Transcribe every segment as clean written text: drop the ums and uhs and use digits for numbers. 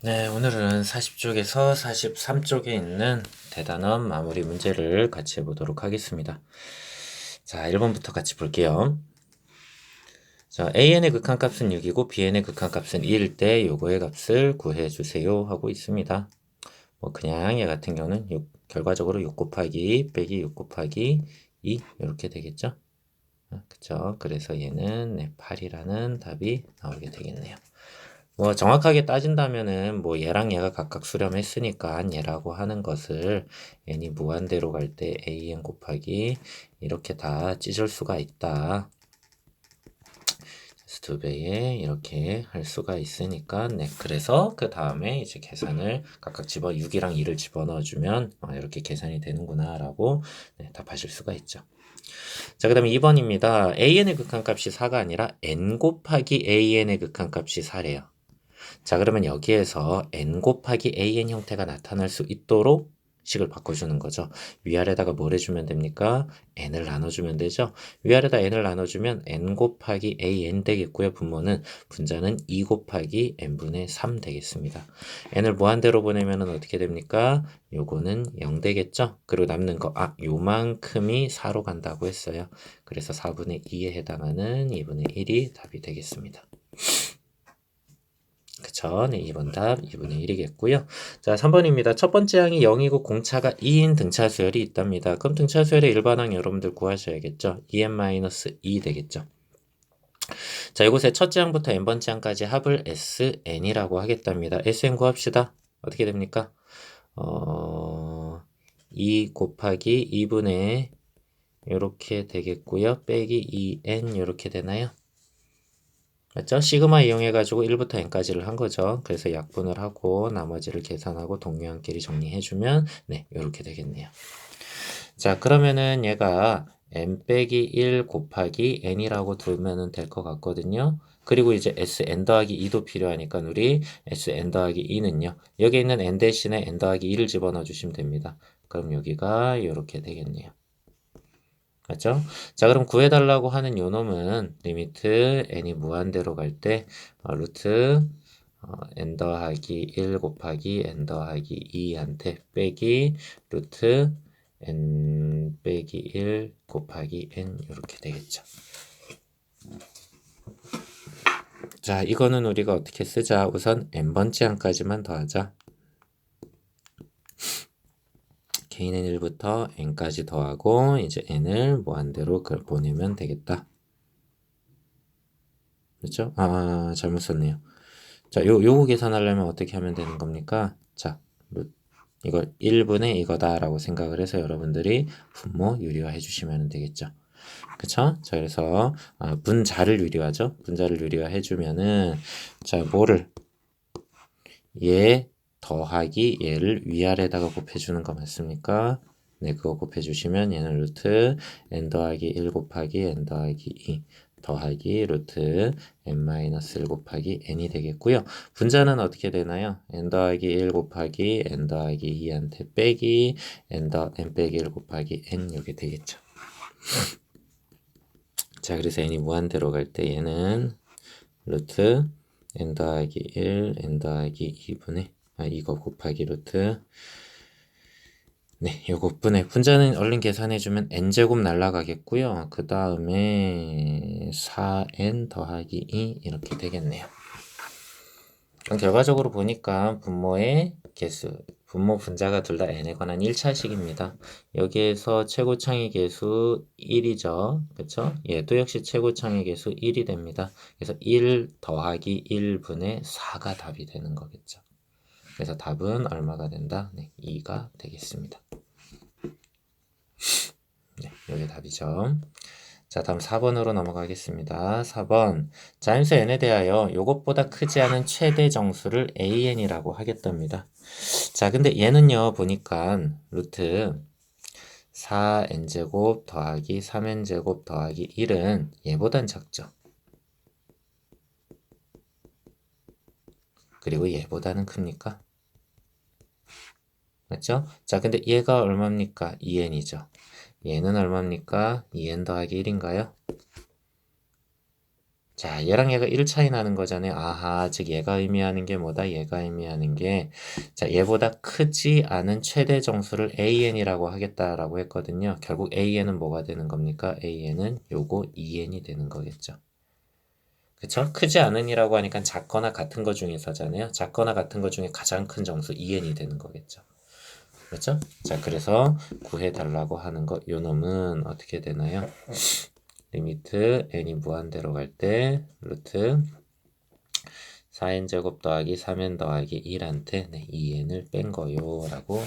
네, 오늘은 40쪽에서 43쪽에 있는 대단원 마무리 문제를 같이 해보도록 하겠습니다. 자, 1번부터 같이 볼게요. 자, AN의 극한값은 6이고 BN의 극한값은 2일 때 요거의 값을 구해주세요 하고 있습니다. 뭐 그냥 얘 같은 경우는 결과적으로 6 곱하기 빼기 6 곱하기 2 이렇게 되겠죠? 그쵸? 그래서 얘는 8이라는 답이 나오게 되겠네요. 뭐 정확하게 따진다면은 뭐 얘랑 얘가 각각 수렴했으니까 얘라고 하는 것을 n이 무한대로 갈 때 an 곱하기 이렇게 다 찢을 수가 있다. 그래서 2배에 이렇게 할 수가 있으니까 그래서 그 다음에 이제 계산을 각각 6이랑 2를 집어넣어주면 이렇게 계산이 되는구나 라고 답하실 수가 있죠. 자, 그 다음에 2번입니다. an의 극한값이 4가 아니라 n 곱하기 an의 극한값이 4래요. 자, 그러면 여기에서 n 곱하기 an 형태가 나타날 수 있도록 식을 바꿔주는 거죠. 위아래다가 뭘 해주면 됩니까? n을 나눠주면 되죠. 위아래다 n을 나눠주면 n 곱하기 an 되겠고요. 분자는 2 곱하기 n분의 3 되겠습니다. n을 무한대로 보내면 어떻게 됩니까? 요거는 0 되겠죠. 그리고 남는 거, 요만큼이 4로 간다고 했어요. 그래서 4분의 2에 해당하는 2분의 1이 답이 되겠습니다. 그쵸? 네, 2번 답 2분의 1이겠고요. 자, 3번입니다. 첫 번째 항이 0이고 공차가 2인 등차 수열이 있답니다. 그럼 등차 수열의 일반항 여러분들 구하셔야겠죠? 2n-2 되겠죠? 자, 이곳에 첫째 항부터 n번째 항까지 합을 sn이라고 하겠답니다. sn 구합시다. 어떻게 됩니까? 2 곱하기 2분의 이렇게 되겠고요. 빼기 2n 이렇게 되나요? 맞죠? 시그마 이용해가지고 1부터 n까지를 한 거죠. 그래서 약분을 하고 나머지를 계산하고 동료항끼리 정리해주면 이렇게 되겠네요. 자, 그러면은 얘가 n 빼기 1 곱하기 n이라고 두면 될 것 같거든요. 그리고 이제 sn 더하기 2도 필요하니까 우리 sn 더하기 2는요. 여기 있는 n 대신에 n 더하기 2를 집어넣어 주시면 됩니다. 그럼 여기가 이렇게 되겠네요. 맞죠? 자, 그럼 구해달라고 하는 요 놈은 리미트 n이 무한대로 갈 때 루트 n 더하기 1 곱하기 n 더하기 2한테 빼기 루트 n 빼기 1 곱하기 n 이렇게 되겠죠. 자, 이거는 우리가 어떻게 쓰자? 우선 n번째 항까지만 더하자. k는 1부터 n까지 더하고 이제 n을 무한대로 보내면 되겠다. 그렇죠? 잘못 썼네요. 자, 요거 계산하려면 어떻게 하면 되는 겁니까? 자, 이걸 1분의 이거다라고 생각을 해서 여러분들이 분모 유리화 해주시면 되겠죠. 그쵸? 자, 그래서 분자를 유리화죠. 분자를 유리화 해주면은 자, 뭐를 얘 더하기 얘를 위아래다가 곱해주는 거 맞습니까? 네, 그거 곱해주시면 얘는 루트 n 더하기 1 곱하기 n 더하기 2 더하기 루트 n-1 곱하기 n이 되겠고요. 분자는 어떻게 되나요? n 더하기 1 곱하기 n 더하기 2한테 빼기 n 빼기 1 곱하기 n 이렇게 되겠죠. 자, 그래서 n이 무한대로 갈 때 얘는 루트 n 더하기 1 n 더하기 2분의 이거 곱하기 루트 요거 분자는 얼른 계산해주면 n제곱 날라가겠고요. 그 다음에 4n 더하기 2 이렇게 되겠네요. 그럼 결과적으로 보니까 분모의 개수, 분모 분자가 둘 다 n에 관한 1차식입니다. 여기에서 최고창의 개수 1이죠. 그쵸? 얘도 역시 최고창의 개수 1이 됩니다. 그래서 1 더하기 1분의 4가 답이 되는 거겠죠. 그래서 답은 얼마가 된다? 2가 되겠습니다. 여기 답이죠. 자, 다음 4번으로 넘어가겠습니다. 4번. 자연수 n에 대하여 이것보다 크지 않은 최대 정수를 an이라고 하겠답니다. 자, 근데 얘는요, 보니까 루트 4n제곱 더하기 3n제곱 더하기 1은 얘보단 작죠. 그리고 얘보다는 큽니까? 맞죠? 자, 근데 얘가 얼마입니까? 2n이죠. 얘는 얼마입니까? 2n 더하기 1인가요? 자, 얘랑 얘가 1 차이 나는 거잖아요. 아하, 즉 얘가 의미하는 게 뭐다? 얘가 의미하는 게 자, 얘보다 크지 않은 최대 정수를 AN이라고 하겠다라고 했거든요. 결국 AN은 뭐가 되는 겁니까? AN은 요거 EN이 되는 거겠죠. 그쵸? 크지 않은이라고 하니까 작거나 같은 거 중에서잖아요. 작거나 같은 거 중에 가장 큰 정수 EN이 되는 거겠죠. 그렇죠? 자, 그래서 구해달라고 하는 거, 요 놈은 어떻게 되나요? 리미트 n이 무한대로 갈 때 루트 4n제곱 더하기 3n 더하기 1한테 2n을 뺀 거요 라고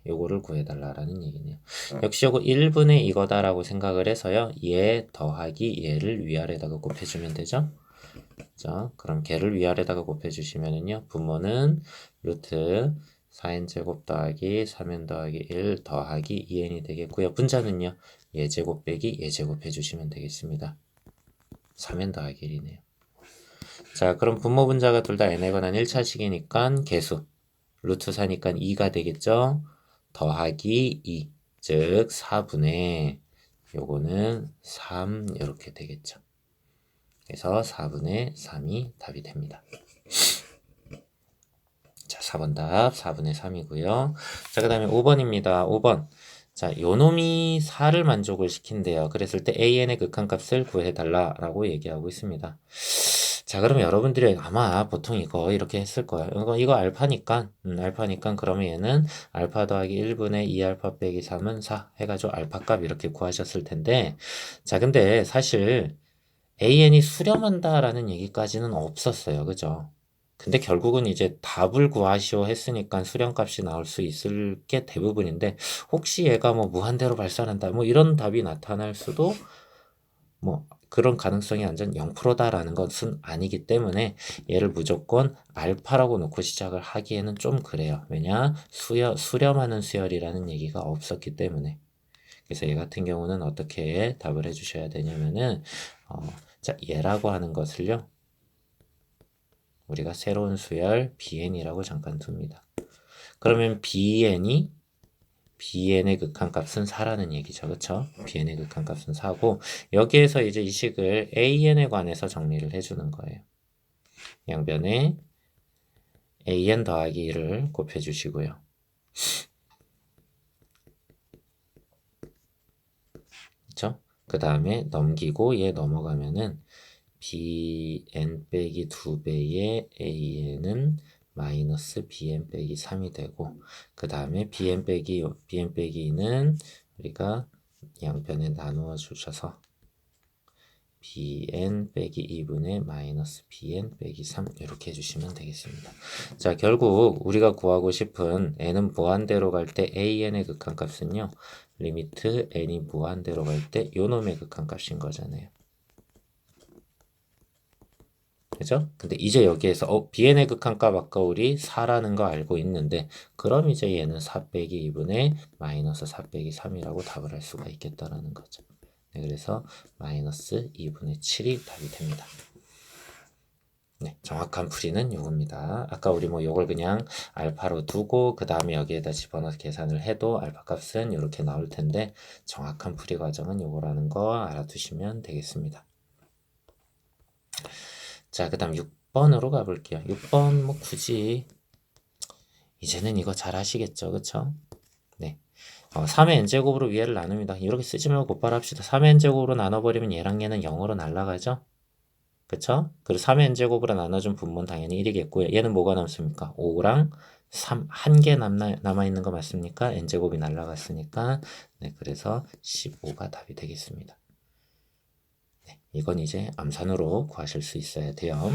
요거를 구해달라라는 얘기네요. 역시 요거 1분의 이거다라고 생각을 해서요. 얘 더하기 얘를 위아래다가 곱해주면 되죠. 자, 그럼 걔를 위아래다가 곱해주시면은요. 분모는 루트 4n제곱 더하기 3n 더하기 1 더하기 2n이 되겠고요. 분자는요. 예제곱 빼기 예제곱 해주시면 되겠습니다. 3n 더하기 1이네요. 자, 그럼 분모 분자가 둘 다 n에 관한 1차식이니까 개수 루트 4니까 2가 되겠죠. 더하기 2, 즉 4분의 요거는 3 이렇게 되겠죠. 그래서 4분의 3이 답이 됩니다. 자, 4번 답 4분의 3이고요. 자, 그 다음에 5번입니다. 5번. 자, 요놈이 4를 만족을 시킨대요. 그랬을 때 AN의 극한값을 구해달라라고 얘기하고 있습니다. 자, 그러면 여러분들이 아마 보통 이거 이렇게 했을 거예요. 이거 알파니까, 알파니까 그러면 얘는 알파 더하기 1분의 2알파 빼기 3은 4 해가지고 알파 값 이렇게 구하셨을 텐데, 자, 근데 사실 AN이 수렴한다라는 얘기까지는 없었어요. 그죠? 근데 결국은 이제 답을 구하시오 했으니까 수렴값이 나올 수 있을 게 대부분인데 혹시 얘가 뭐 무한대로 발산한다 뭐 이런 답이 나타날 수도 뭐 그런 가능성이 완전 0%다라는 것은 아니기 때문에 얘를 무조건 알파라고 놓고 시작을 하기에는 좀 그래요. 왜냐? 수렴하는 수열이라는 얘기가 없었기 때문에. 그래서 얘 같은 경우는 어떻게 답을 해주셔야 되냐면은 자, 얘라고 하는 것을요. 우리가 새로운 수열 bn이라고 잠깐 둡니다. 그러면 bn의 극한값은 4라는 얘기죠. 그쵸? bn의 극한값은 4고 여기에서 이제 이 식을 an에 관해서 정리를 해주는 거예요. 양변에 an 더하기 1을 곱해주시고요. 그쵸? 그 다음에 넘기고 얘 넘어가면은 bn 빼기 2배의 an은 마이너스 bn 빼기 3이 되고 그 다음에 bn 빼기 2는 우리가 양변에 나누어 주셔서 bn 빼기 2분의 마이너스 bn 빼기 3 이렇게 해주시면 되겠습니다. 자, 결국 우리가 구하고 싶은 n은 무한대로 갈 때 an의 극한값은요. 리미트 n이 무한대로 갈 때 요놈의 극한값인 거잖아요. 그죠? 근데 이제 여기에서 bn의 극한값 아까 우리 4라는 거 알고 있는데 그럼 이제 얘는 4 빼기 2분의 마이너스 4 빼기 3이라고 답을 할 수가 있겠다라는 거죠. 네, 그래서 마이너스 2분의 7이 답이 됩니다. 네, 정확한 풀이는 요겁니다. 아까 우리 뭐 요걸 그냥 알파로 두고 그 다음에 여기에다 집어넣어서 계산을 해도 알파 값은 이렇게 나올 텐데 정확한 풀이 과정은 요거라는 거 알아두시면 되겠습니다. 자, 그 다음 6번으로 가볼게요. 6번 뭐 굳이 이제는 이거 잘 하시겠죠. 그쵸? 네. 3의 n제곱으로 위에를 나눕니다. 이렇게 쓰지 말고 곧바로 합시다. 3의 n제곱으로 나눠버리면 얘랑 얘는 0으로 날아가죠? 그쵸? 그리고 3의 n제곱으로 나눠준 분모는 당연히 1이겠고요. 얘는 뭐가 남습니까? 5랑 3, 한 개 남아있는 거 맞습니까? n제곱이 날아갔으니까. 네, 그래서 15가 답이 되겠습니다. 네, 이건 이제 암산으로 구하실 수 있어야 돼요.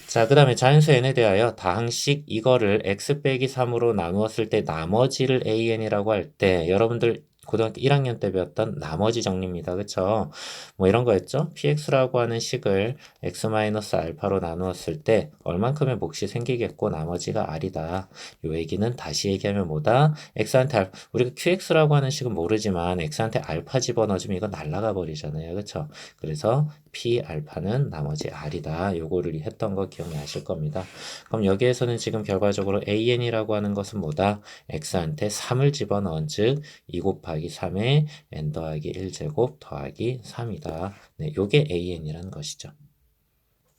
자, 그 다음에 자연수 n에 대하여 다항식 이거를 x 빼기 3으로 나누었을 때 나머지를 an이라고 할 때 여러분들 고등학교 1학년 때 배웠던 나머지 정리입니다. 그쵸? 뭐 이런 거였죠? px라고 하는 식을 x-알파로 나누었을 때 얼만큼의 몫이 생기겠고 나머지가 r이다. 요 얘기는 다시 얘기하면 뭐다? x한테 우리가 qx라고 하는 식은 모르지만 x한테 알파 집어넣어주면 이거 날라가 버리잖아요. 그쵸? 그래서 p 알파는 나머지 r이다. 요거를 했던 거 기억나실 겁니다. 그럼 여기에서는 지금 결과적으로 an이라고 하는 것은 뭐다? x한테 3을 집어넣은 즉 2 곱하기 3에 n 더하기 1제곱 더하기 3이다. 네, 요게 an이라는 것이죠.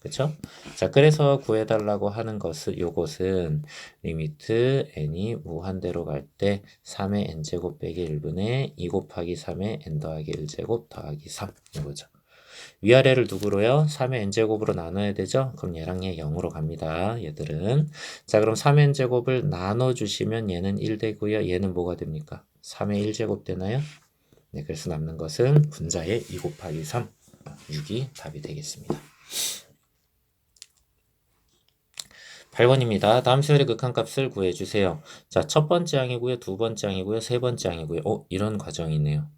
그쵸? 자, 그래서 구해달라고 하는 것은, 요것은 리미트 n이 무한대로 갈 때 3의 n제곱 빼기 1분의 2 곱하기 3의 n 더하기 1제곱 더하기 3 이거죠. 위아래를 누구로요? 3의 n제곱으로 나눠야 되죠? 그럼 얘랑 얘 0으로 갑니다. 얘들은. 자, 그럼 3의 n제곱을 나눠주시면 얘는 1 되고요. 얘는 뭐가 됩니까? 3의 1제곱 되나요? 네, 그래서 남는 것은 분자의 2 곱하기 3, 6이 답이 되겠습니다. 8번입니다. 다음 수열의 극한값을 구해주세요. 자, 첫 번째 항이고요. 두 번째 항이고요. 세 번째 항이고요. 이런 과정이 있네요.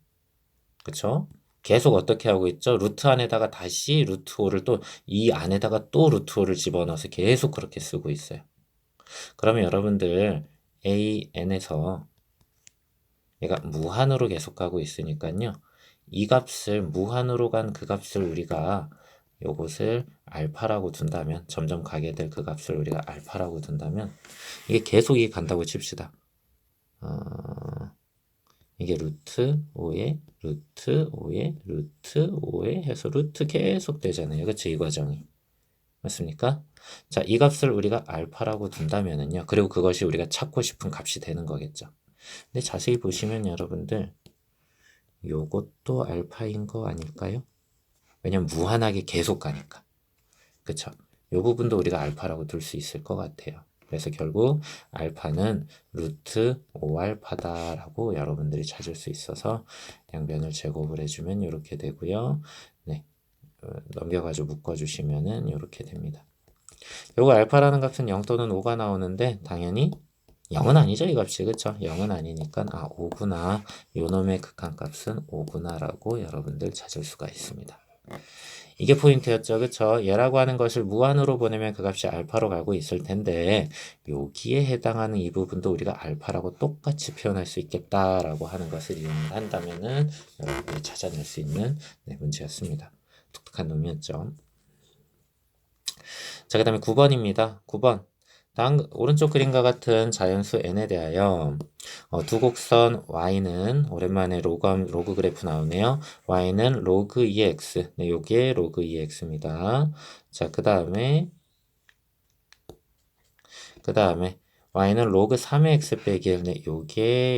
그쵸? 계속 어떻게 하고 있죠? 루트 안에다가 다시 루트 5를 또 이 안에다가 또 루트 5를 집어넣어서 계속 그렇게 쓰고 있어요. 그러면 여러분들 AN에서 얘가 무한으로 계속 가고 있으니까요. 이 값을 무한으로 간 그 값을 우리가 요것을 알파라고 둔다면 점점 가게 될 그 값을 우리가 알파라고 둔다면 이게 계속 이게 간다고 칩시다. 이게 루트 5에 루트 5에 루트 5에 해서 루트 계속 되잖아요. 그쵸? 이 과정이. 맞습니까? 자, 이 값을 우리가 알파라고 둔다면은요. 그리고 그것이 우리가 찾고 싶은 값이 되는 거겠죠. 근데 자세히 보시면 여러분들 요것도 알파인 거 아닐까요? 왜냐면 무한하게 계속 가니까. 그쵸? 요 부분도 우리가 알파라고 둘 수 있을 것 같아요. 그래서 결국 알파는 루트 5알파다라고 여러분들이 찾을 수 있어서 양변을 제곱을 해주면 이렇게 되고요. 네, 넘겨가지고 묶어주시면은 이렇게 됩니다. 요거 알파라는 값은 0 또는 5가 나오는데 당연히 0은 아니죠, 이 값이. 그쵸? 0은 아니니까 5구나. 요 놈의 극한값은 5구나라고 여러분들 찾을 수가 있습니다. 이게 포인트였죠. 그쵸? 얘라고 하는 것을 무한으로 보내면 그 값이 알파로 가고 있을 텐데 여기에 해당하는 이 부분도 우리가 알파라고 똑같이 표현할 수 있겠다라고 하는 것을 이용을 한다면은 여러분들이 찾아낼 수 있는 문제였습니다. 독특한 놈이었죠. 자, 그 다음에 9번입니다. 9번. 다음 오른쪽 그림과 같은 자연수 n에 대하여 두 곡선 y는 오랜만에 로그 그래프 나오네요. y는 로그 2x. 네, 요게 로그 2x입니다. 자, 그 다음에 y는 로그 3의 x 빼기 1. 네,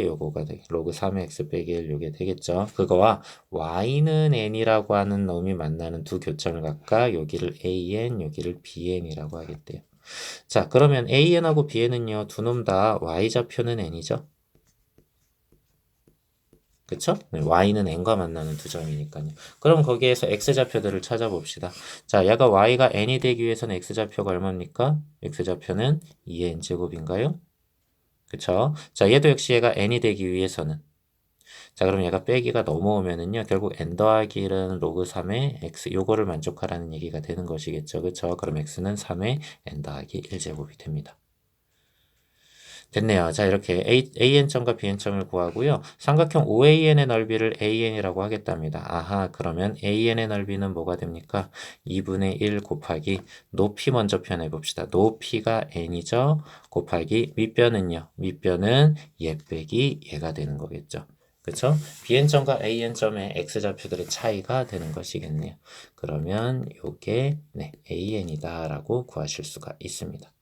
요거가 로그 3의 x 빼기 1 요게 되겠죠. 그거와 y는 n이라고 하는 놈이 만나는 두 교점을 갖까 여기를 an, 여기를 bn이라고 하겠대요. 자, 그러면 AN하고 BN은요, 두 놈 다 Y좌표는 N이죠? 그쵸? 네, Y는 N과 만나는 두 점이니까요. 그럼 거기에서 X좌표들을 찾아봅시다. 자, 얘가 Y가 N이 되기 위해서는 X좌표가 얼마입니까? X좌표는 2N제곱인가요? 그쵸? 자, 얘도 역시 얘가 N이 되기 위해서는. 자, 그럼 얘가 빼기가 넘어오면은요, 결국 N 더하기 1은 로그 3의 X, 요거를 만족하라는 얘기가 되는 것이겠죠. 그쵸? 그럼 X는 3의 N 더하기 1제곱이 됩니다. 됐네요. 자, 이렇게 AN점과 BN점을 구하고요. 삼각형 OAN의 넓이를 AN이라고 하겠답니다. 아하, 그러면 AN의 넓이는 뭐가 됩니까? 2분의 1 곱하기 높이 먼저 표현해 봅시다. 높이가 N이죠? 곱하기 밑변은요. 밑변은 얘 빼기 얘가 되는 거겠죠. 그쵸? BN점과 AN점의 X좌표들의 차이가 되는 것이겠네요. 그러면 요게 AN이다 라고 구하실 수가 있습니다.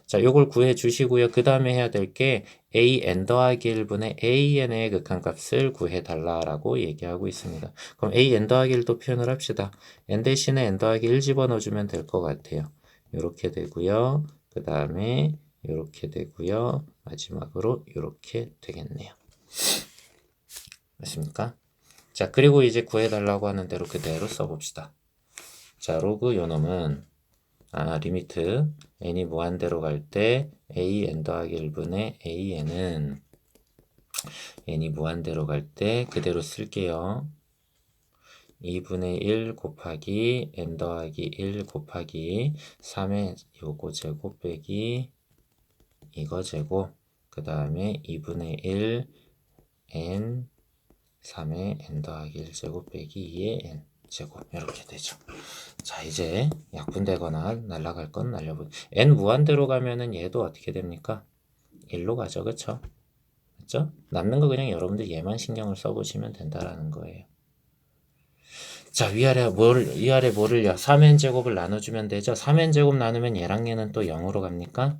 자, 요걸 구해 주시고요. 그 다음에 해야 될 게 an 더하기 1분의 an의 극한값을 구해 달라라고 얘기하고 있습니다. 그럼 an 더하기 1도 표현을 합시다. n 대신에 n 더하기 1 집어넣어 주면 될 것 같아요. 요렇게 되고요. 그 다음에 요렇게 되고요. 마지막으로 요렇게 되겠네요. 맞습니까? 자, 그리고 이제 구해 달라고 하는 대로 그대로 써봅시다. 자, 로그 요놈은 리미트 n이 무한대로 갈 때 an 더하기 1분의 an은 n이 무한대로 갈 때 그대로 쓸게요. 2분의 1 곱하기 n 더하기 1 곱하기 3의 요거 제곱 빼기 이거 제곱 그 다음에 2분의 1 n 3의 n 더하기 1 제곱 빼기 2의 n 제곱 이렇게 되죠. 자, 이제 약분되거나 날아갈 건 날려보. n 무한대로 가면은 얘도 어떻게 됩니까? 1로 가죠. 그쵸? 맞죠? 남는 거 그냥 여러분들 얘만 신경을 써보시면 된다라는 거예요. 자, 위아래 뭐를요? 3n제곱을 나눠주면 되죠? 3n제곱 나누면 얘랑 얘는 또 0으로 갑니까?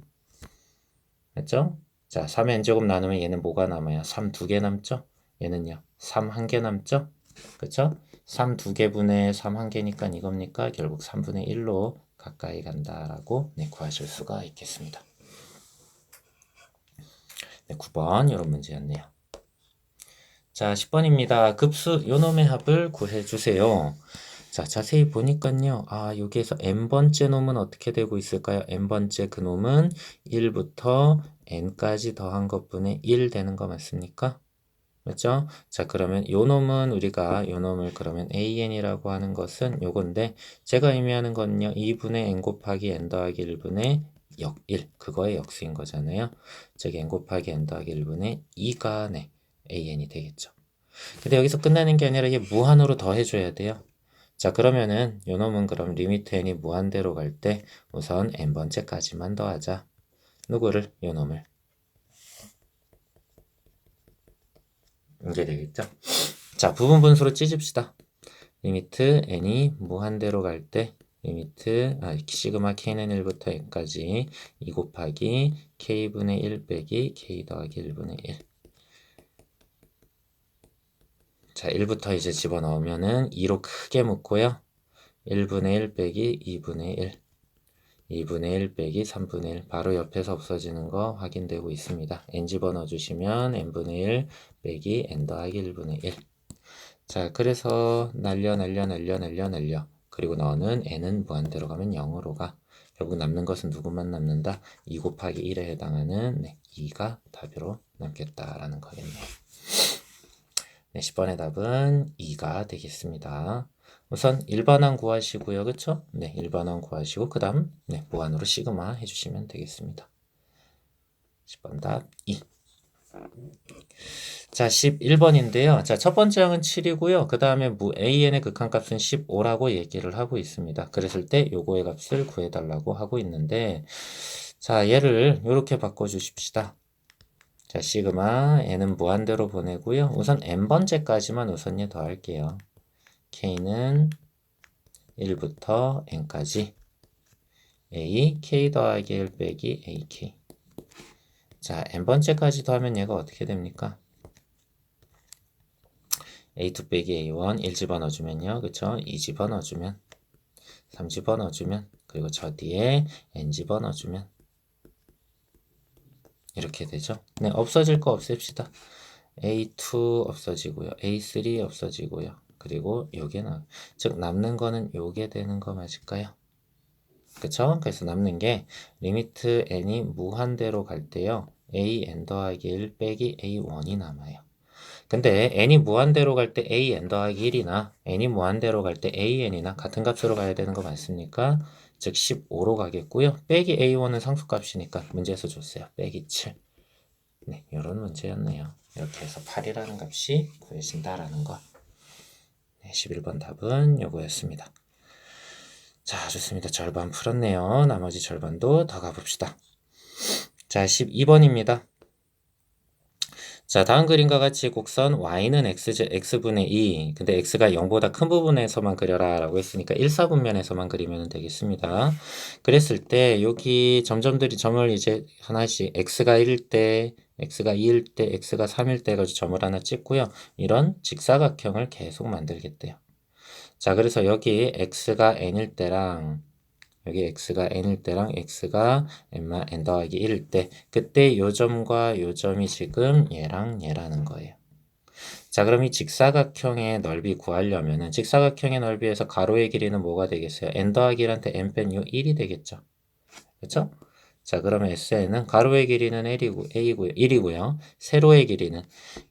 맞죠? 자, 3n제곱 나누면 얘는 뭐가 남아요? 3 두 개 남죠? 얘는요? 3 한 개 남죠? 그쵸? 3 두 개분의 3 한 개니까 이겁니까? 결국 3분의 1로 가까이 간다라고 네, 구하실 수가 있겠습니다. 네, 9번 이런 문제였네요. 자, 10번입니다. 급수 요놈의 합을 구해주세요. 자, 자세히 보니까요. 아, 여기에서 n번째 놈은 어떻게 되고 있을까요? n번째 그 놈은 1부터 n까지 더한 것분의 1 되는 거 맞습니까? 맞죠? 자, 그러면 요 놈은 우리가 요 놈을 그러면 an이라고 하는 것은 요건데 제가 의미하는 건요. 2분의 n 곱하기 n 더하기 1분의 역 1. 그거의 역수인 거잖아요. 즉 n 곱하기 n 더하기 1분의 2가 네, an이 되겠죠. 근데 여기서 끝나는 게 아니라 이게 무한으로 더해줘야 돼요. 자, 그러면은 요 놈은 그럼 리미트 n이 무한대로 갈 때 우선 n번째까지만 더하자. 누구를? 요 놈을. 이게 되겠죠? 자, 부분 분수로 찢읍시다. 리미트 n이 무한대로 갈 때 리미트 시그마 k는 1부터 n까지 2 곱하기 k분의 1 빼기 k 더하기 1분의 1. 자, 1부터 이제 집어넣으면은 2로 크게 묶고요. 1분의 1 빼기 2분의 1. 2분의 1 빼기 3분의 1 바로 옆에서 없어지는 거 확인되고 있습니다. n 집어넣어 주시면 n분의 1 빼기 n 더하기 1분의 1. 자, 그래서 날려 그리고 너는 n은 무한대로 가면 0으로 가. 결국 남는 것은 누구만 남는다? 2 곱하기 1에 해당하는 2가 답으로 남겠다라는 거겠네요. 네, 10번의 답은 2가 되겠습니다. 우선 일반항 구하시고요. 그쵸? 네, 일반항 구하시고 그 다음 네, 무한으로 시그마 해주시면 되겠습니다. 10번 답 2. 자, 11번인데요. 자, 첫 번째 항은 7이고요. 그 다음에 an의 극한값은 15라고 얘기를 하고 있습니다. 그랬을 때 요거의 값을 구해달라고 하고 있는데 자, 얘를 이렇게 바꿔주십시다. 자, 시그마 n은 무한대로 보내고요. 우선 n번째까지만 우선 얘 더할게요. k는 1부터 n까지 a k 더하기 1 빼기 ak. 자, n번째까지 더하면 얘가 어떻게 됩니까? a2 빼기 a1 1 집어넣어주면요. 그쵸? 2 집어넣어주면 3 집어넣어주면 그리고 저 뒤에 n 집어넣어주면 이렇게 되죠. 네, 없어질 거 없앱시다. a2 없어지고요. a3 없어지고요. 그리고 요게는 즉 남는 거는 요게 되는 거 맞을까요? 그쵸? 그래서 남는 게 리미트 n이 무한대로 갈 때요. an 더하기 1 빼기 a1이 남아요. 근데 n이 무한대로 갈 때 an 더하기 1이나 n이 무한대로 갈 때 an이나 같은 값으로 가야 되는 거 맞습니까? 즉 15로 가겠고요. 빼기 a1은 상수값이니까 문제에서 줬어요. 빼기 7. 네, 이런 문제였네요. 이렇게 해서 8이라는 값이 구해진다라는 거. 네, 11번 답은 요거였습니다. 자, 좋습니다. 절반 풀었네요. 나머지 절반도 더 가봅시다. 자, 12번입니다. 자, 다음 그림과 같이 곡선 y는 x분의 2. 근데 x가 0보다 큰 부분에서만 그려라 라고 했으니까 1사분면에서만 그리면 되겠습니다. 그랬을 때 여기 점점들이 점을 이제 하나씩 x가 1일 때, x가 2일 때, x가 3일 때 가지고 점을 하나 찍고요. 이런 직사각형을 계속 만들겠대요. 자, 그래서 여기 x가 n일 때랑 여기 x가 n일 때랑 x가 n 더하기 1일 때 그때 요 점과 요 점이 지금 얘랑 얘라는 거예요. 자, 그럼 이 직사각형의 넓이 구하려면은 직사각형의 넓이에서 가로의 길이는 뭐가 되겠어요? n 더하기 1한테 n 뺀 요 1이 되겠죠. 그렇죠? 자, 그러면 SN은 가로의 길이는 A고요, 1이고요. 세로의 길이는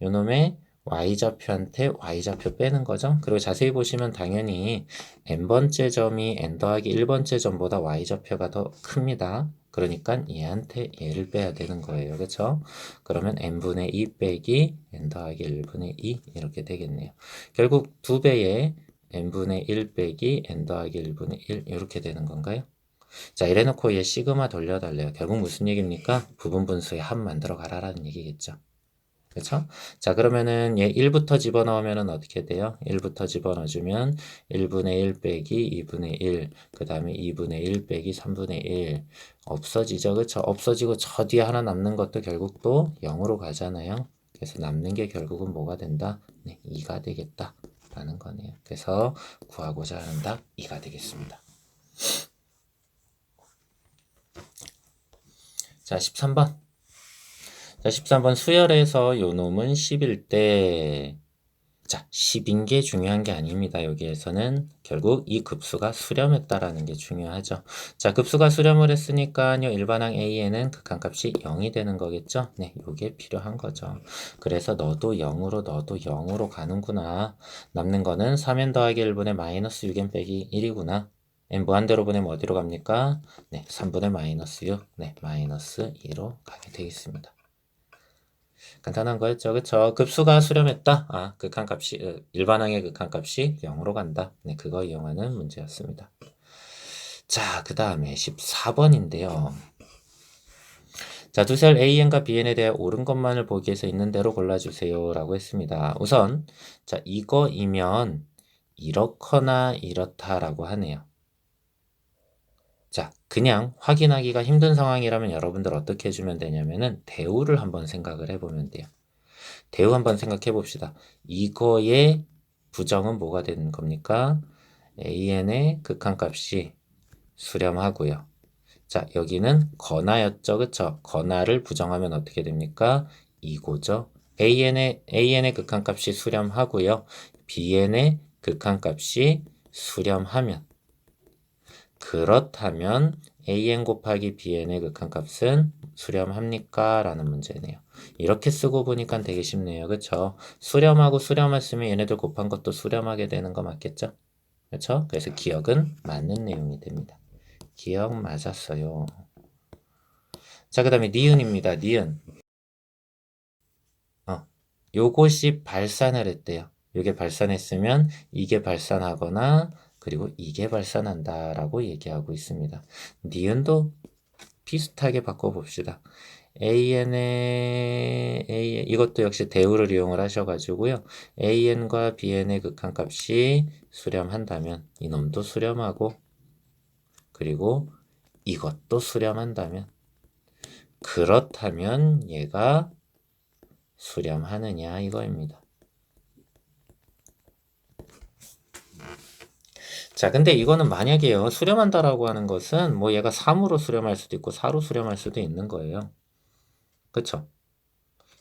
요놈의 Y좌표한테 Y좌표 빼는 거죠. 그리고 자세히 보시면 당연히 n번째 점이 n 더하기 1번째 점보다 Y좌표가 더 큽니다. 그러니까 얘한테 얘를 빼야 되는 거예요. 그렇죠? 그러면 n분의 2 빼기 n 더하기 1분의 2 이렇게 되겠네요. 결국 2배의 n분의 1 빼기 n 더하기 1분의 1 이렇게 되는 건가요? 자, 이래놓고 얘 시그마 돌려달래요. 결국 무슨 얘기입니까? 부분 분수의 합 만들어 가라라는 얘기겠죠. 그쵸? 자, 그러면은 얘 1부터 집어넣으면은 어떻게 돼요? 1부터 집어넣어주면 1분의 1 빼기 2분의 1, 그 다음에 2분의 1 빼기 3분의 1. 없어지죠, 그쵸? 없어지고 저 뒤에 하나 남는 것도 결국 또 0으로 가잖아요. 그래서 남는 게 결국은 뭐가 된다? 네, 2가 되겠다. 라는 거네요. 그래서 구하고자 하는 답 2가 되겠습니다. 자, 13번. 자, 13번 수열에서 요 놈은 10일 때, 자, 10인 게 중요한 게 아닙니다. 여기에서는 결국 이 급수가 수렴했다라는 게 중요하죠. 자, 급수가 수렴을 했으니까요. 일반항 A에는 극한값이 0이 되는 거겠죠? 네, 요게 필요한 거죠. 그래서 너도 0으로 가는구나. 남는 거는 3n 더하기 1분의 마이너스 6n 빼기 1이구나. n 무한대로 보내면 어디로 갑니까? 네, 3분의 마이너스 6, 네, 마이너스 2로 가게 되겠습니다. 간단한 거였죠. 그쵸? 급수가 수렴했다. 아, 극한값이, 일반항의 극한값이 0으로 간다. 네, 그거 이용하는 문제였습니다. 자, 그 다음에 14번인데요. 자, 두 셀 AN과 BN에 대해 옳은 것만을 보기 위해서 있는 대로 골라주세요. 라고 했습니다. 우선, 자, 이거이면 이렇거나 이렇다라고 하네요. 자, 그냥 확인하기가 힘든 상황이라면 여러분들 어떻게 해주면 되냐면은 대우를 한번 생각을 해보면 돼요. 대우 한번 생각해 봅시다. 이거의 부정은 뭐가 되는 겁니까? AN의 극한값이 수렴하고요. 자, 여기는 건하였죠. 그쵸? 건하를 부정하면 어떻게 됩니까? 이고죠. AN의 극한값이 수렴하고요. BN의 극한값이 수렴하면 그렇다면 AN 곱하기 BN의 극한값은 수렴합니까? 라는 문제네요. 이렇게 쓰고 보니까 되게 쉽네요. 그쵸? 수렴하고 수렴했으면 얘네들 곱한 것도 수렴하게 되는 거 맞겠죠? 그쵸? 그래서 기억은 맞는 내용이 됩니다. 기억 맞았어요. 자, 그 다음에 니은입니다. 니은. 요것이 발산을 했대요. 요게 발산했으면 이게 발산하거나 그리고 이게 발산한다라고 얘기하고 있습니다. 니은도 비슷하게 바꿔봅시다. 이것도 역시 대우를 이용을 하셔가지고요. AN과 BN의 극한값이 수렴한다면 이놈도 수렴하고 그리고 이것도 수렴한다면 그렇다면 얘가 수렴하느냐 이거입니다. 자, 근데 이거는 만약에요. 수렴한다라고 하는 것은 뭐 얘가 3으로 수렴할 수도 있고 4로 수렴할 수도 있는 거예요. 그쵸?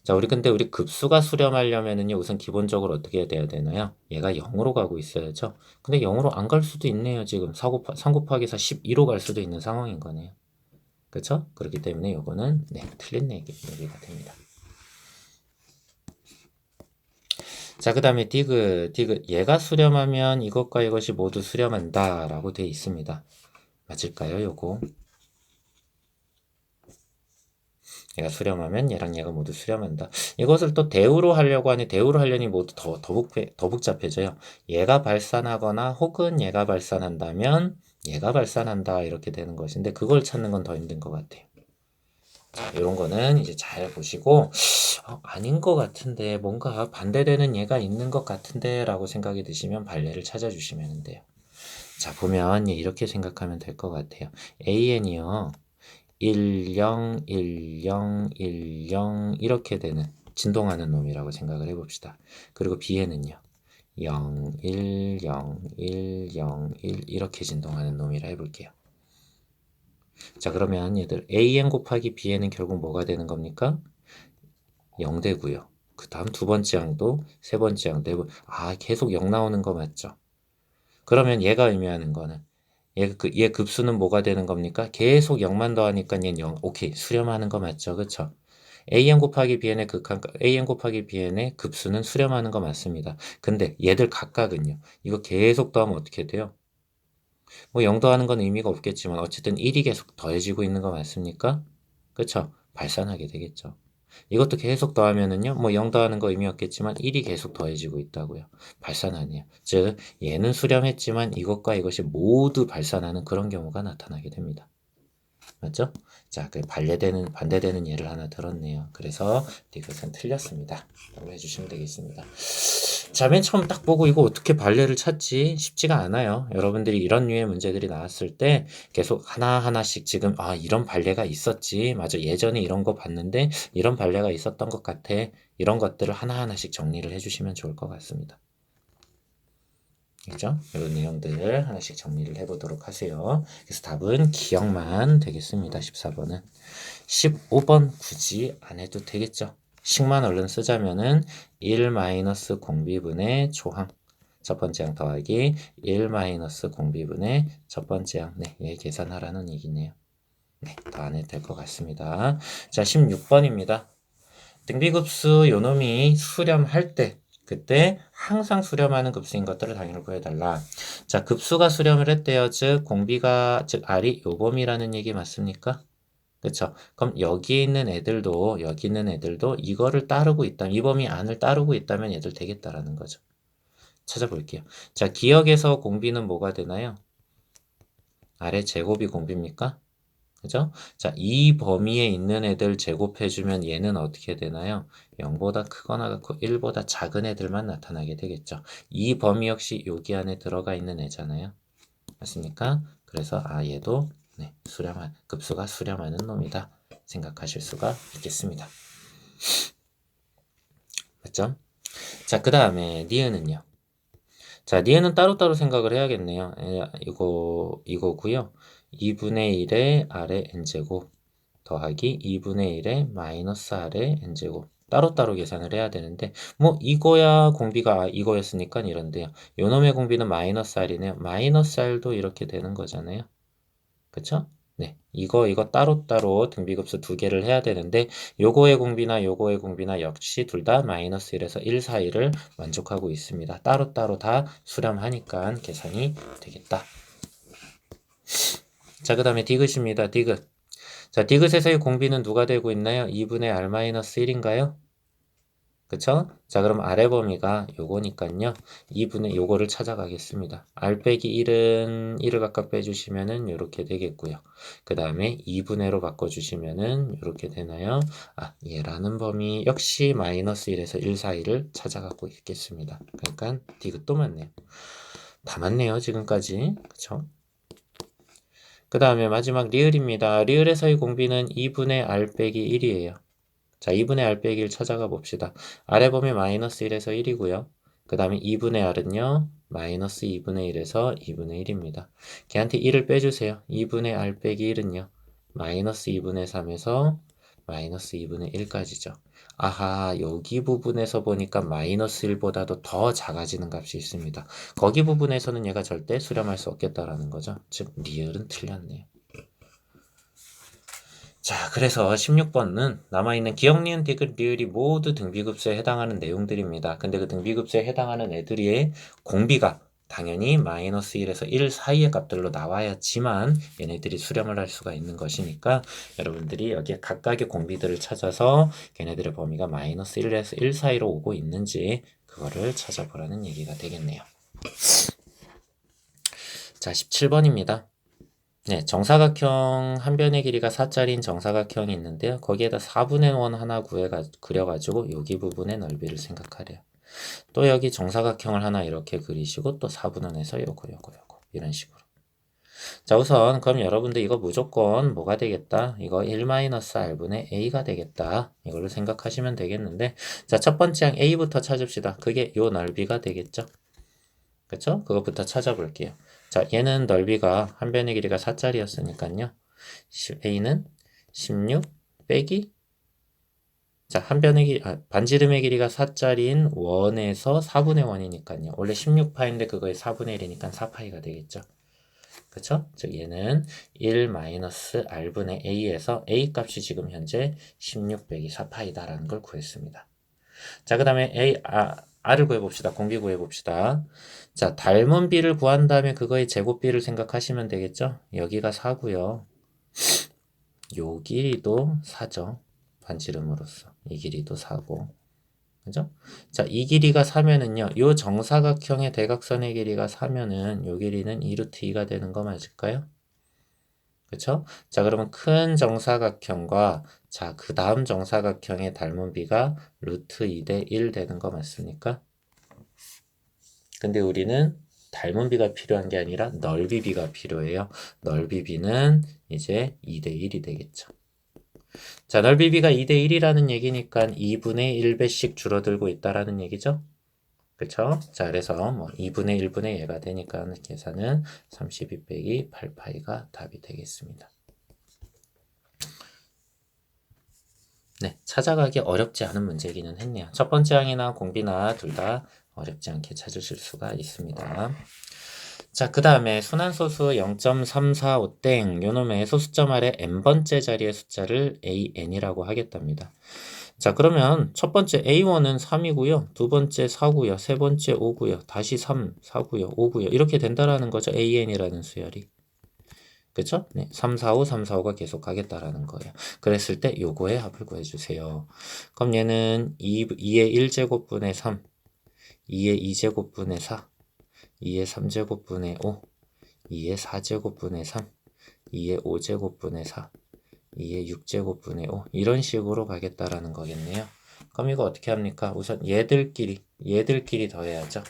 자, 우리 급수가 수렴하려면은요, 우선 기본적으로 어떻게 돼야 되나요? 얘가 0으로 가고 있어야죠. 근데 0으로 안 갈 수도 있네요, 지금. 3 곱하기 4, 12로 갈 수도 있는 상황인 거네요. 그쵸? 그렇기 때문에 요거는, 네, 틀린 얘기가 됩니다. 자, 그 다음에 디귿. 얘가 수렴하면 이것과 이것이 모두 수렴한다. 라고 돼 있습니다. 맞을까요, 요거? 얘가 수렴하면 얘랑 얘가 모두 수렴한다. 이것을 또 대우로 하려고 하니 대우로 하려니 모두 더 복잡해져요. 얘가 발산하거나 혹은 얘가 발산한다면 얘가 발산한다 이렇게 되는 것인데 그걸 찾는 건 더 힘든 것 같아요. 자, 이런 거는 이제 잘 보시고 아닌 것 같은데 뭔가 반대되는 얘가 있는 것 같은데 라고 생각이 드시면 발레를 찾아주시면 돼요. 자, 보면 이렇게 생각하면 될 것 같아요. AN이요. 10, 10, 10 이렇게 되는 진동하는 놈이라고 생각을 해봅시다. 그리고 B에는요. 0, 1, 0, 1, 0, 1 이렇게 진동하는 놈이라 해볼게요. 자, 그러면 얘들 AN 곱하기 B에는 결국 뭐가 되는 겁니까? 0 되고요. 그 다음 두 번째 항도 세 번째 항, 네 번, 계속 0 나오는 거 맞죠? 그러면 얘가 의미하는 거는 얘 급수는 뭐가 되는 겁니까? 계속 0만 더하니까 얘는 0. 오케이. 수렴하는 거 맞죠? 그쵸? AN 곱하기 BN의 급수는 수렴하는 거 맞습니다. 근데 얘들 각각은요. 이거 계속 더하면 어떻게 돼요? 뭐 0 더하는 건 의미가 없겠지만 어쨌든 1이 계속 더해지고 있는 거 맞습니까? 그쵸? 발산하게 되겠죠. 이것도 계속 더하면은요, 뭐 0 더하는 거 의미 없겠지만 1이 계속 더해지고 있다고요. 발산하네요. 즉, 얘는 수렴했지만 이것과 이것이 모두 발산하는 그런 경우가 나타나게 됩니다. 맞죠? 자, 반대되는 예를 하나 들었네요. 그래서 디귿은 틀렸습니다. 라고 해주시면 되겠습니다. 자, 맨 처음 딱 보고 이거 어떻게 발레를 찾지? 쉽지가 않아요. 여러분들이 이런 류의 문제들이 나왔을 때 계속 하나하나씩 지금, 이런 발레가 있었지. 맞아. 예전에 이런 거 봤는데 이런 발레가 있었던 것 같아. 이런 것들을 하나하나씩 정리를 해주시면 좋을 것 같습니다. 그죠? 이런 내용들을 하나씩 정리를 해보도록 하세요. 그래서 답은 기억만 되겠습니다. 14번은. 15번 굳이 안 해도 되겠죠? 식만 얼른 쓰자면은 1 마이너스 공비분의 초항 첫 번째 항 더하기 1 마이너스 공비분의 첫 번째 항. 네, 얘 계산하라는 얘기네요. 네, 더 안 해도 될 것 같습니다. 자, 16번입니다. 등비급수 요놈이 수렴할 때 그때 항상 수렴하는 급수인 것들을 당연히 구해달라. 자, 급수가 수렴을 했대요. 즉 공비가 즉 R이 요범이라는 얘기 맞습니까? 그쵸? 그럼 여기 있는 애들도 이거를 따르고 있다면 이 범위 안을 따르고 있다면 얘들 되겠다라는 거죠. 찾아볼게요. 자, 기억에서 공비는 뭐가 되나요? 아래 제곱이 공비입니까? 그죠? 자, 이 범위에 있는 애들 제곱해주면 얘는 어떻게 되나요? 0보다 크거나 같고 1보다 작은 애들만 나타나게 되겠죠. 이 범위 역시 여기 안에 들어가 있는 애잖아요. 맞습니까? 그래서 얘도 네, 급수가 수렴하는 놈이다. 생각하실 수가 있겠습니다. 맞죠? 자, 그 다음에 니은은요. 자, 니은은 따로따로 생각을 해야겠네요. 이거고요. 2분의 1의 R의 N제곱 더하기 2분의 1의 마이너스 R의 N제곱 따로따로 계산을 해야 되는데 뭐 이거야 공비가 이거였으니까 이런데요. 요놈의 공비는 마이너스 R이네요. 마이너스 R도 이렇게 되는 거잖아요. 그쵸? 네, 이거 따로따로 등비급수 두 개를 해야 되는데 요거의 공비나 역시 둘 다 마이너스 1에서 1 사이를 만족하고 있습니다. 따로따로 다 수렴하니까 계산이 되겠다. 자, 그 다음에 디귿입니다. 디귿. 자, 디귿에서의 공비는 누가 되고 있나요? 2분의 R-1인가요? 그쵸? 자, 그럼 아래 범위가 요거니까요. 2분의 요거를 찾아가겠습니다. R 빼기 1은 1을 각각 빼주시면은 요렇게 되겠고요. 그 다음에 2분의로 바꿔주시면은 요렇게 되나요? 얘라는 범위 역시 마이너스 1에서 1 사이를 찾아가고 있겠습니다. 그러니까 디귿도 맞네요. 다 맞네요, 지금까지. 그쵸? 그 다음에 마지막 리을입니다. 리을에서의 공비는 2분의 R 빼기 1이에요. 자, 2분의 R 빼기 1 찾아가 봅시다. 아래 범위 마이너스 1에서 1이고요. 그 다음에 2분의 R은요. 마이너스 2분의 1에서 2분의 1입니다. 걔한테 1을 빼주세요. 2분의 R 빼기 1은요. 마이너스 2분의 3에서 마이너스 2분의 1까지죠. 아하, 여기 부분에서 보니까 마이너스 1보다도 더 작아지는 값이 있습니다. 거기 부분에서는 얘가 절대 수렴할 수 없겠다라는 거죠. 즉, 리을은 틀렸네요. 자, 그래서 16번은 남아있는 기억, 니은, 디귿, 리을이 모두 등비급수에 해당하는 내용들입니다. 근데 그 등비급수에 해당하는 애들의 공비가 당연히 마이너스 1에서 1 사이의 값들로 나와야지만 얘네들이 수렴을 할 수가 있는 것이니까 여러분들이 여기에 각각의 공비들을 찾아서 걔네들의 범위가 마이너스 1에서 1 사이로 오고 있는지 그거를 찾아보라는 얘기가 되겠네요. 자, 17번입니다. 네, 정사각형 한 변의 길이가 4짜리인 정사각형이 있는데요. 거기에다 4분의 1 하나 그려가지고 여기 부분의 넓이를 생각하래요. 또 여기 정사각형을 하나 이렇게 그리시고 또 4분의 1에서 요거 이런 식으로. 자, 우선 그럼 여러분들 이거 무조건 뭐가 되겠다? 이거 1-R분의 A가 되겠다. 이걸로 생각하시면 되겠는데 자, 첫 번째 항 A부터 찾읍시다. 그게 요 넓이가 되겠죠? 그쵸? 그것부터 찾아볼게요. 자, 얘는 넓이가 한 변의 길이가 4짜리였으니까요. A는 16 빼기 자, 반지름의 길이가 4짜리인 원에서 4분의 1이니까요. 원래 16파인데 그거의 4분의 1이니까 4파이가 되겠죠. 그쵸? 즉 얘는 1-R분의 A에서 A 값이 지금 현재 16 빼기 4파이다라는 걸 구했습니다. 자, 그 다음에 R을 구해봅시다. 공비 구해봅시다. 자, 닮은 B를 구한 다음에 그거의 제곱 B를 생각하시면 되겠죠? 여기가 4고요. 요 길이도 4죠. 반지름으로서. 이 길이도 4고. 그죠? 자, 이 길이가 4면은요. 요 정사각형의 대각선의 길이가 4면은 요 길이는 2루트 2가 되는 거 맞을까요? 그쵸? 자, 그러면 큰 정사각형과 자, 그 다음 정사각형의 닮은 비가 루트 2대 1 되는 거 맞습니까? 근데 우리는 닮은 비가 필요한 게 아니라 넓이 비가 필요해요. 넓이 비는 이제 2대 1이 되겠죠. 자, 넓이 비가 2대 1이라는 얘기니까 2분의 1배씩 줄어들고 있다라는 얘기죠. 그쵸? 자, 그래서 뭐 2분의 1분의 얘가 되니까 계산은 32 빼기 8파이가 답이 되겠습니다. 네, 찾아가기 어렵지 않은 문제이기는 했네요. 첫 번째 항이나 공비나 둘 다 어렵지 않게 찾으실 수가 있습니다. 자, 그 다음에 순환소수 0.345땡 요놈의 소수점 아래 n번째 자리의 숫자를 an이라고 하겠답니다. 자, 그러면 첫 번째 A1은 3이고요. 두 번째 4고요. 세 번째 5고요. 다시 3, 4고요. 5고요. 이렇게 된다라는 거죠. AN이라는 수열이. 그쵸? 네. 3, 4, 5, 3, 4, 5가 계속 가겠다라는 거예요. 그랬을 때 요거의 합을 구해주세요. 그럼 얘는 2의 1제곱분의 3, 2의 2제곱분의 4, 2의 3제곱분의 5, 2의 4제곱분의 3, 2의 5제곱분의 4, 2의 6제곱분의 5 이런 식으로 가겠다라는 거겠네요. 그럼 이거 어떻게 합니까? 우선 얘들끼리 더해야죠.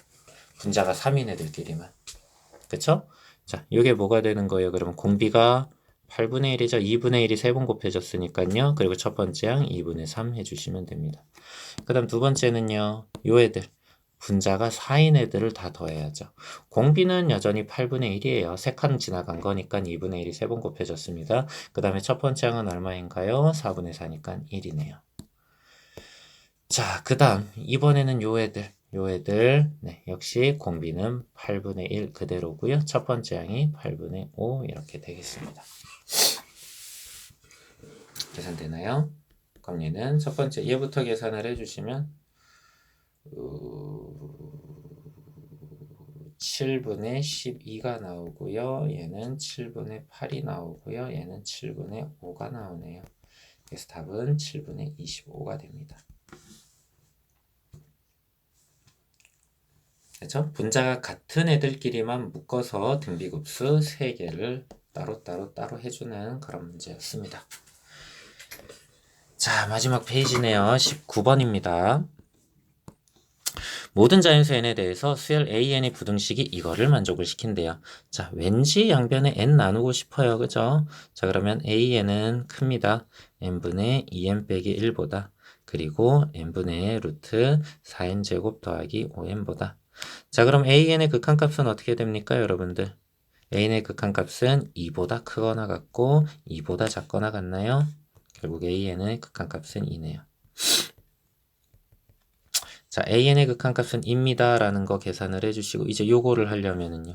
분자가 3인 애들끼리만. 그쵸? 자, 이게 뭐가 되는 거예요? 그러면 공비가 8분의 1이죠. 2분의 1이 3번 곱해졌으니까요. 그리고 첫 번째 항 2분의 3 해주시면 됩니다. 그 다음 두 번째는요. 요 애들. 분자가 4인 애들을 다 더해야죠. 공비는 여전히 8분의 1이에요. 3칸 지나간 거니까 2분의 1이 3번 곱해졌습니다. 그 다음에 첫 번째 항은 얼마인가요? 4분의 4니까 1이네요. 자, 그 다음 이번에는 요 애들 네, 역시 공비는 8분의 1 그대로고요. 첫 번째 항이 8분의 5 이렇게 되겠습니다. 계산되나요? 그럼 얘는 첫 번째 얘부터 계산을 해주시면 7분의 12가 나오고요. 얘는 7분의 8이 나오고요. 얘는 7분의 5가 나오네요. 그래서 답은 7분의 25가 됩니다. 그렇죠? 분자가 같은 애들끼리만 묶어서 등비급수 3개를 따로 해주는 그런 문제였습니다. 자, 마지막 페이지네요. 19번입니다. 모든 자연수 n에 대해서 수열 an의 부등식이 이거를 만족을 시킨대요. 자, 왠지 양변에 n 나누고 싶어요. 그죠? 자, 그러면 an은 큽니다. n분의 2n 빼기 1보다. 그리고 n분의 루트 4n제곱 더하기 5n보다. 자, 그럼 an의 극한값은 어떻게 됩니까, 여러분들? an의 극한값은 2보다 크거나 같고 2보다 작거나 같나요? 결국 an의 극한값은 2네요. 자, an의 극한값은 입니다 라는 거 계산을 해주시고 이제 요거를 하려면은요.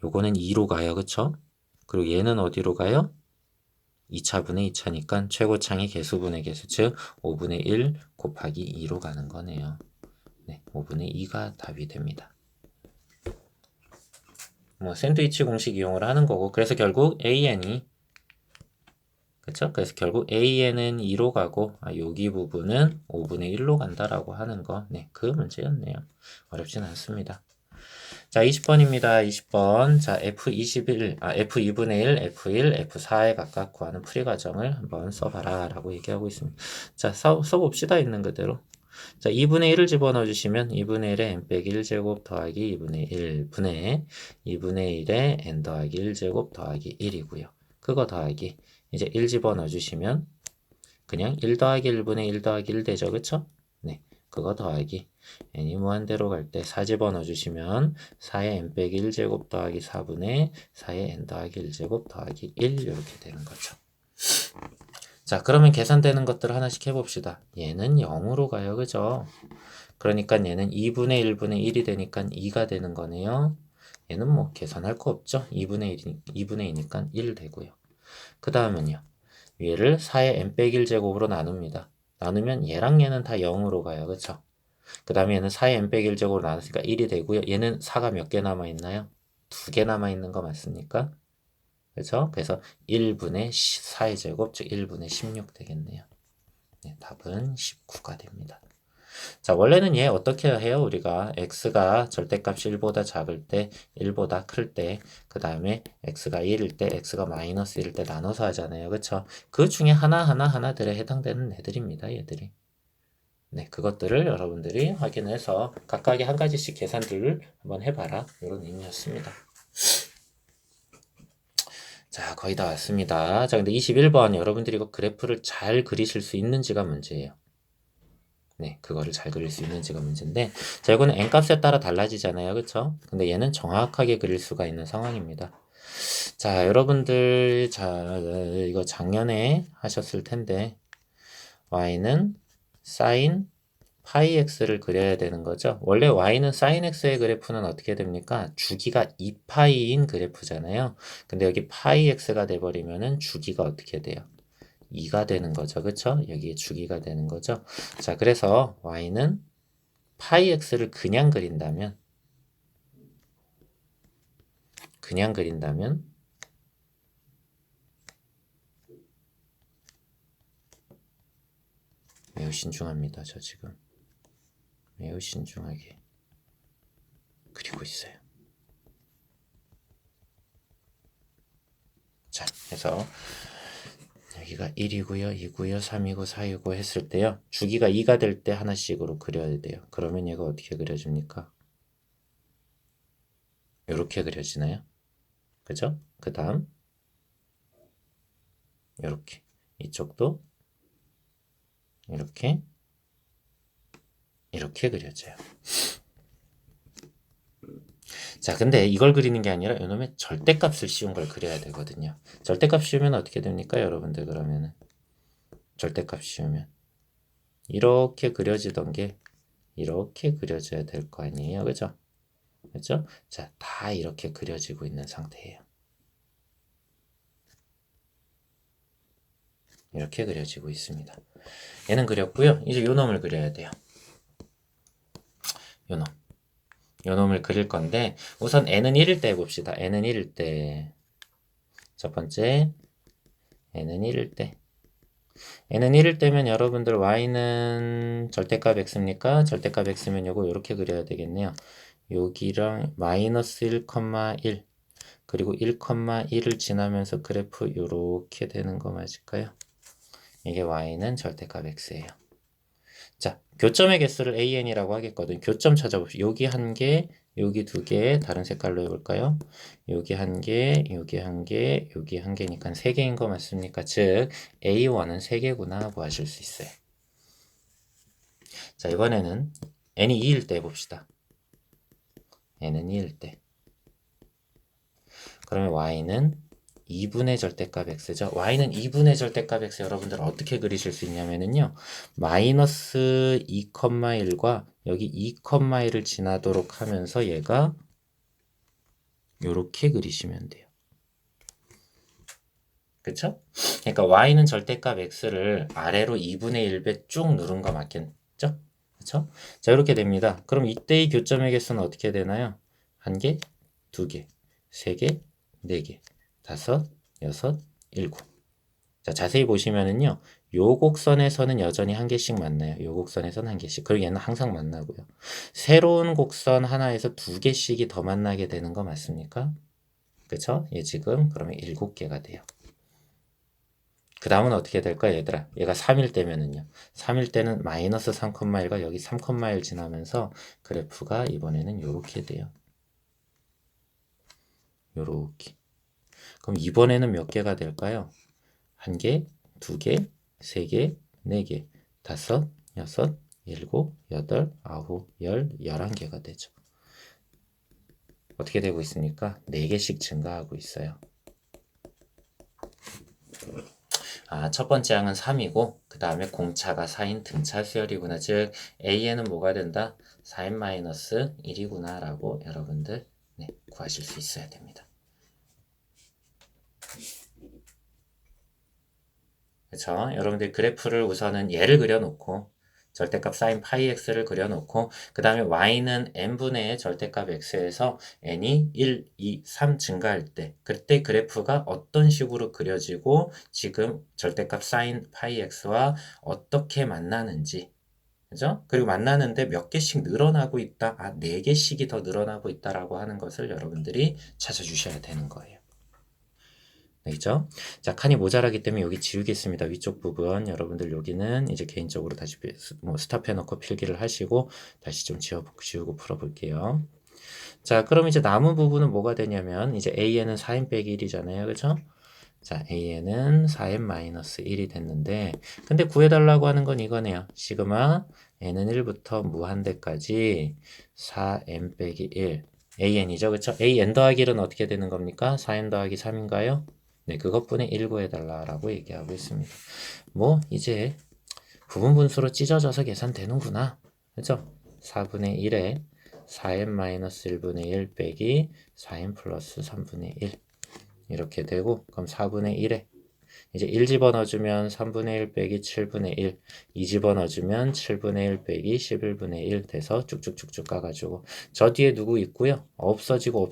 요거는 2로 가요. 그쵸? 그리고 얘는 어디로 가요? 2차분의 2차니까 최고창이 개수분의 개수 즉 5분의 1 곱하기 2로 가는 거네요. 네, 5분의 2가 답이 됩니다. 뭐 샌드위치 공식 이용을 하는 거고 그래서 결국 an이 그쵸? 그래서 결국 an은 2로 가고 여기 부분은 5분의 1로 간다라고 하는 거. 네, 그 문제였네요. 어렵진 않습니다. 자, 20번입니다. 20번. 자, F2분의 1, F1, F4에 각각 구하는 풀이 과정을 한번 써봐라 라고 얘기하고 있습니다. 자, 써봅시다. 있는 그대로. 자, 2분의 1을 집어넣어 주시면 2분의 1에 n 빼기 1제곱 더하기 2분의 1분의 2분의 1에 n 더하기 1제곱 더하기 1이고요. 그거 더하기 이제 1 집어넣어 주시면 그냥 1 더하기 1분의 1 더하기 1 되죠. 그쵸? 네. 그거 더하기 n이 무한대로 갈 때 4 집어넣어 주시면 4에 n 빼기 1제곱 더하기 4분의 4에 n 더하기 1제곱 더하기 1 이렇게 되는 거죠. 자, 그러면 계산되는 것들을 하나씩 해봅시다. 얘는 0으로 가요. 그죠? 그러니까 얘는 2분의 1분의 1이 되니까 2가 되는 거네요. 얘는 뭐 계산할 거 없죠. 2분의 2니까 1 되고요. 그 다음은요. 얘를 4의 n 빼기 1제곱으로 나눕니다. 나누면 얘랑 얘는 다 0으로 가요. 그쵸? 그 다음에 얘는 4의 n 빼기 1제곱으로 나눴으니까 1이 되고요. 얘는 4가 몇 개 남아있나요? 2개 남아있는 거 맞습니까? 그렇죠? 그래서 1분의 4의 제곱, 즉 1분의 16 되겠네요. 네, 답은 19가 됩니다. 자, 원래는 얘 어떻게 해요? 우리가 x가 절대값이 1보다 작을 때, 1보다 클 때, 그 다음에 x가 1일 때, x가 마이너스 1일 때 나눠서 하잖아요. 그쵸? 그 중에 하나들에 해당되는 애들입니다. 얘들이. 네, 그것들을 여러분들이 확인해서 각각의 한 가지씩 계산들을 한번 해봐라. 이런 의미였습니다. 자, 거의 다 왔습니다. 자, 근데 21번 여러분들이 이거 그래프를 잘 그리실 수 있는지가 문제예요. 네, 그거를 잘 그릴 수 있는지가 문제인데, 자, 이거는 n값에 따라 달라지잖아요. 그쵸? 근데 얘는 정확하게 그릴 수가 있는 상황입니다. 자, 여러분들, 자, 이거 작년에 하셨을 텐데, y는 sin 파이 x를 그려야 되는 거죠. 원래 y는 sin x의 그래프는 어떻게 됩니까? 주기가 2파이인 그래프잖아요. 근데 여기 파이 x가 돼버리면은 주기가 어떻게 돼요? 2가 되는 거죠. 그쵸? 여기에 주기가 되는 거죠. 자, 그래서 y는 파이 x를 그냥 그린다면 매우 신중합니다. 저 지금 매우 신중하게 그리고 있어요. 자, 그래서 여기가 1이고요, 2고요, 3이고, 4이고 했을 때요. 주기가 2가 될 때 하나씩으로 그려야 돼요. 그러면 얘가 어떻게 그려집니까? 이렇게 그려지나요? 그죠? 그 다음 이렇게 이쪽도 이렇게 그려져요. 자, 근데 이걸 그리는 게 아니라 이놈의 절대값을 씌운 걸 그려야 되거든요. 절대값 씌우면 어떻게 됩니까, 여러분들? 그러면은 절대값 씌우면 이렇게 그려지던 게 이렇게 그려져야 될 거 아니에요, 그죠? 그죠? 자, 다 이렇게 그려지고 있는 상태예요. 이렇게 그려지고 있습니다. 얘는 그렸고요. 이제 요 놈을 그려야 돼요. 요 놈. 요 놈을 그릴 건데 우선 n은 1일 때 해봅시다. n은 1일 때. 첫 번째 n은 1일 때. n은 1일 때면 여러분들 y는 절대값 x입니까? 절대값 x면 요거 이렇게 그려야 되겠네요. 여기랑 마이너스 1,1 그리고 1,1을 지나면서 그래프 요렇게 되는 거 맞을까요? 이게 y는 절대값 x예요. 자, 교점의 개수를 an이라고 하겠거든. 교점 찾아봅시다. 여기 한 개, 여기 두 개, 다른 색깔로 해볼까요? 여기 한 개, 여기 한 개, 여기 한 개니까 세 개인 거 맞습니까? 즉, A1은 세 개구나 하고 하실 수 있어요. 자, 이번에는 n이 2일 때 해봅시다. n은 2일 때. 그러면 y는 2분의 절대값 x죠. y는 2분의 절대값 x 여러분들 어떻게 그리실 수 있냐면요. 마이너스 2,1과 여기 2,1을 지나도록 하면서 얘가 요렇게 그리시면 돼요. 그쵸? 그러니까 y는 절대값 x를 아래로 2분의 1배 쭉 누른 거 맞겠죠? 그쵸? 자, 이렇게 됩니다. 그럼 이때의 교점의 개수는 어떻게 되나요? 한 개, 두 개, 세 개, 네 개, 다섯, 여섯, 일곱. 자, 자세히 보시면은요, 요 곡선에서는 여전히 한 개씩 만나요. 요 곡선에서는 한 개씩. 그리고 얘는 항상 만나고요. 새로운 곡선 하나에서 두 개씩이 더 만나게 되는 거 맞습니까? 그쵸? 얘 지금 그러면 7개가 돼요. 그 다음은 어떻게 될까요, 얘들아? 얘가 3일 때면은요. 3일 때는 마이너스 3,1과 여기 3,1 지나면서 그래프가 이번에는 요렇게 돼요. 요렇게. 그럼 이번에는 몇 개가 될까요? 한 개, 두 개, 세 개, 네 개, 다섯, 여섯, 일곱, 여덟, 아홉, 열, 11개가 되죠. 어떻게 되고 있습니까? 4개씩 증가하고 있어요. 아, 첫 번째 항은 3이고 그 다음에 공차가 4인 등차 수열이구나. 즉 A에는 뭐가 된다? 4n-1이구나 라고 여러분들 구하실 수 있어야 됩니다. 그렇죠? 여러분들 그래프를 우선은 얘를 그려놓고 절대값 sin 파이 x를 그려놓고 그 다음에 y는 n분의 절대값 x에서 n이 1, 2, 3 증가할 때 그때 그래프가 어떤 식으로 그려지고 지금 절대값 sin 파이 x와 어떻게 만나는지 그죠? 그리고 만나는데 몇 개씩 늘어나고 있다. 아, 4개씩이 더 늘어나고 있다라고 하는 것을 여러분들이 찾아주셔야 되는 거예요. 알겠죠? 자, 칸이 모자라기 때문에 여기 지우겠습니다. 위쪽 부분. 여러분들 여기는 이제 개인적으로 다시 뭐 스탑해놓고 필기를 하시고 다시 좀 지우고 풀어볼게요. 자, 그럼 이제 남은 부분은 뭐가 되냐면 이제 AN은 4n 빼기 1이잖아요. 그쵸? 자, AN은 4n-1이 됐는데 근데 구해달라고 하는 건 이거네요. 시그마 n은 1부터 무한대까지 4n 빼기 1 AN이죠. 그쵸? AN 더하기 1은 어떻게 되는 겁니까? 4n 더하기 3인가요? 네, 그것분의 1 구해달라라고 얘기하고 있습니다. 뭐 이제 부분 분수로 찢어져서 계산되는구나. 그죠? 4분의 1에 4n-1분의 1 빼기 4n 플러스 3분의 1 이렇게 되고 그럼 4분의 1에 이제 1 집어넣어주면 3분의 1 빼기 7분의 1 2 집어넣어주면 7분의 1 빼기 11분의 1 돼서 쭉쭉쭉쭉 가가지고 저 뒤에 누구 있고요 없어지고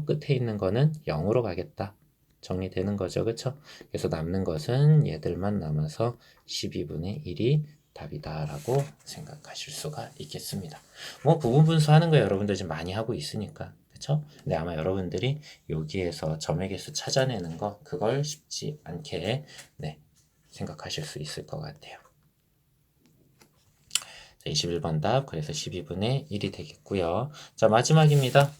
끝에 있는 거는 0으로 가겠다 정리되는 거죠 그쵸 그래서 남는 것은 얘들만 남아서 12분의 1이 답이다 라고 생각하실 수가 있겠습니다 뭐 부분분수 하는 거 여러분들 지금 많이 하고 있으니까 그쵸? 근데 아마 여러분들이 여기에서 점의 개수 찾아내는 거 그걸 쉽지 않게 네, 생각하실 수 있을 것 같아요. 21번 답 그래서 12분의 1이 되겠고요. 자 마지막입니다.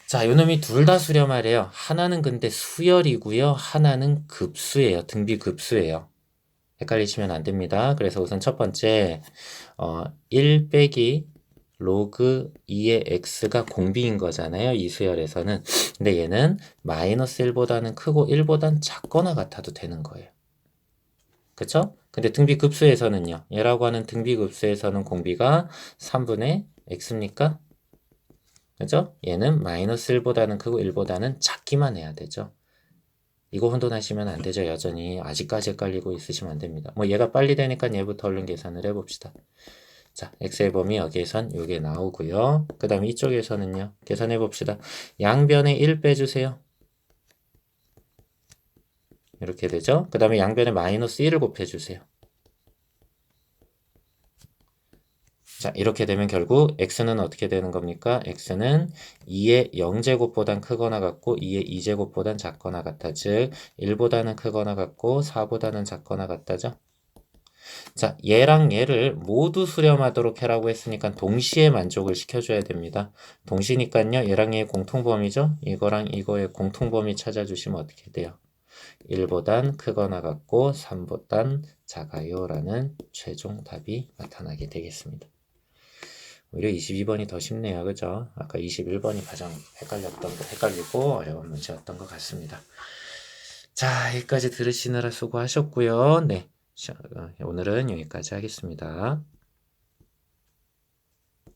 자 요놈이 둘 다 수렴하래요. 하나는 근데 수열이고요. 하나는 급수예요. 등비급수예요. 헷갈리시면 안 됩니다. 그래서 우선 첫 번째 1 빼기 로그 2의 x가 공비인 거잖아요. 이 수열에서는. 근데 얘는 마이너스 1보다는 크고 1보단 작거나 같아도 되는 거예요. 그쵸? 근데 등비급수에서는요. 얘라고 하는 등비급수에서는 공비가 3분의 x입니까? 그죠? 얘는 마이너스 1보다는 크고 1보다는 작기만 해야 되죠. 이거 혼돈하시면 안 되죠. 여전히 아직까지 헷갈리고 있으시면 안 됩니다. 뭐 얘가 빨리 되니까 얘부터 얼른 계산을 해봅시다. 자, x의 범위 여기에선 요게 나오고요. 그 다음에 이쪽에서는요. 계산해 봅시다. 양변에 1 빼주세요. 이렇게 되죠. 그 다음에 양변에 마이너스 1을 곱해주세요. 자, 이렇게 되면 결국 x는 어떻게 되는 겁니까? x는 2의 0제곱보단 크거나 같고 2의 2제곱보단 작거나 같아. 즉 1보다는 크거나 같고 4보다는 작거나 같다죠. 자, 얘랑 얘를 모두 수렴하도록 해라고 했으니까 동시에 만족을 시켜줘야 됩니다. 동시니까요. 얘랑 얘의 공통범위죠. 이거랑 이거의 공통범위 찾아주시면 어떻게 돼요? 1보단 크거나 같고 3보단 작아요 라는 최종 답이 나타나게 되겠습니다. 오히려 22번이 더 쉽네요. 그죠? 아까 21번이 가장 헷갈리고 어려운 문제였던 것 같습니다. 자, 여기까지 들으시느라 수고하셨고요. 네. 오늘은 여기까지 하겠습니다.